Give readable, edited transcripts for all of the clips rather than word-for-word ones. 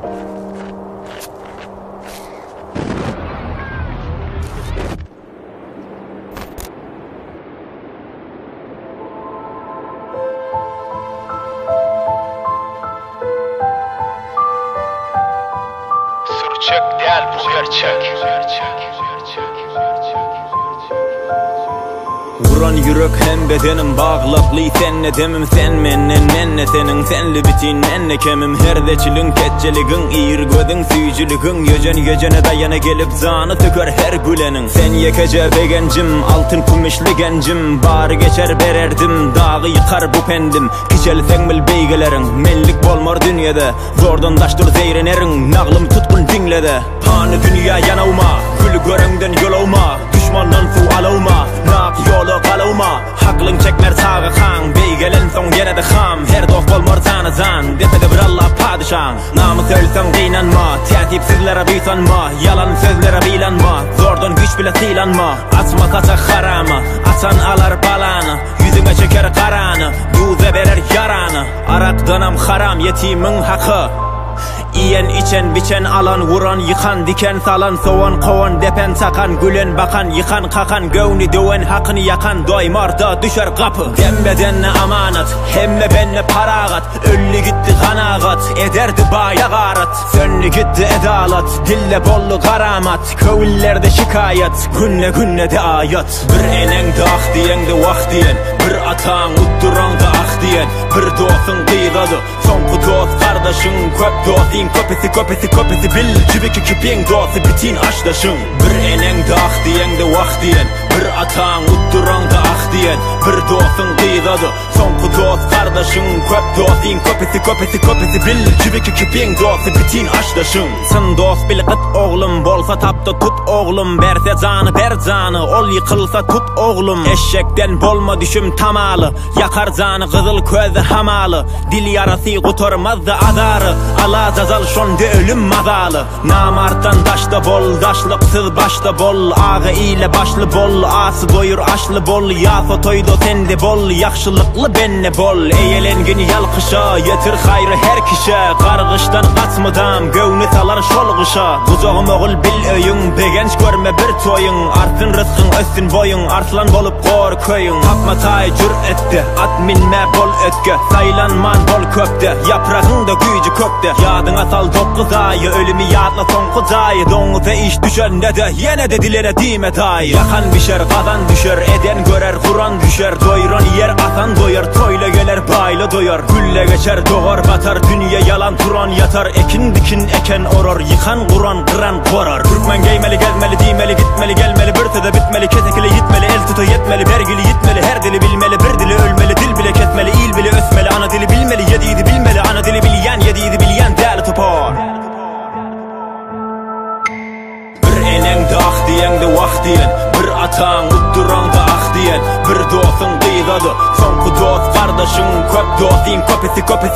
Sürçek değil bu gerçek. Vuran yürek hem bedenim bağlaplı senle demim sen menden menne senin senli bitin menne kemim herdeçilin ketçeligin iyir gödün süyücülügün yöcene dayana gelip zanı töker her gülenin sen yekece begencim altın kumişli gencim bari geçer bererdim dağı yıkar bu pendim kiçelsen bil beygelerin mellik bolmar dünyada zordan daştır zeyrenerin nağlım tutkun dinlede panı dünya yanavma gül görenden yolavma düşmandan su alavma nak yolu kalavma haklın çekmer sağı kan beygelen son yine de ham her dost bolmar sana zan depede bir Allah padişan namı söylsen kıynanma tertipsizlere büysanma yalan sözlere bilanma zordan güç bile silanma asma kaçak haramı asan alar balanı yüzüme çeker karanı duze verer yaranı arakdanam haram yetimin hakkı İyen içen biçen alan vuran yıkan diken salan soğan kovan depen sakan gülen bakan yıkan kakan gövni döven hakkını yakan doymarda düşer kapı dembedenle amanat hemme benle paragat öllü gitti kanagat ederdi baya garat sönlü gitti edalat dille bollu karamat kövüllerde şikayet günne de ayat bir enen de ah diyen de vah diyen bir atan utturan da ah diyen bir dostun kıydadı son dost kardeşin köp dostin kopesi bil cibiki kipin dostu bitin aşdaşın bir enen de ah diyen de vah diyen bir atan utturan da ah diyen bir dostun kıydadı son dost kardeşin köp dostin kopesi bil cibiki kipin dostu bitin aşdaşın sın dost bil kıt oğlum bolsa tapta tut oğlum berse canı ber canı ol yıkılsa tut oğlum eşekten bolma düşüm tamalı yakar canı kızıl közü hamalı dil yarası kuturmaz da adarı ala zazal şonda ölüm mazalı namarttan daşta bol daşlıksız başta bol ağı ile başlı bol ası doyur aşlı bol ya fotoydo sende bol yakşılıklı benne bol eyelengin yalkışa yetir hayrı her kişe kargıştan kaçmıdam gövni salar şolguşa kuzağım oğul bil öyün begenç görme bir toyun artın rızkın ösün boyun arslan bolup kor köyün tapma tay cür etti at minme bol ötke saylanman bol köpte yaprağın da gücü kökte yadına sal dokuz ayı ölümü yadla son kuzayı donuza iş düşende de yine de dilene dime dayı yakan bişer kazan düşer eden görer Kur'an düşer doyuran yer atan doyar toyla gelir bayla doyar gülle geçer doğar batar dünya yalan turan yatar ekin dikin eken orar yıkan Kur'an kıran korar Türkmen geymeli gezmeli dimeli gitmeli gelmeli bırtıda bitmeli ketekili yitmeli el tuta yetmeli vergili yitmeli her dili bilmeli bir dili ölmeli dil bile kesmeli il bile ösmeli ana dili bilmeli yediydi bilmeli ana dili bilyen yediydi bilyen değerli topar bir enen de ah diyen de vah diyen bir atan utturan da ah diyen bir dostun kıydadı son dost kardeşin köp dostin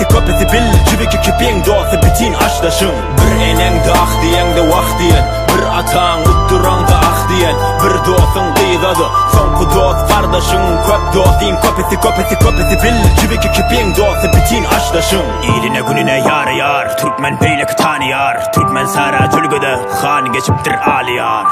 kopesi bil cibiki kipin dostu bitin aşdaşın bir enen de ah diyen de vah diyen bir atan utturan da ah diyen bir dostun kıydadı son dost kardeşin köp dostin kopesi bil cibiki kipin dostu bitin aşdaşın İline gününe yar Türkmen beylek tanıyar Türkmen sara çölgöde han geçiptir aliyar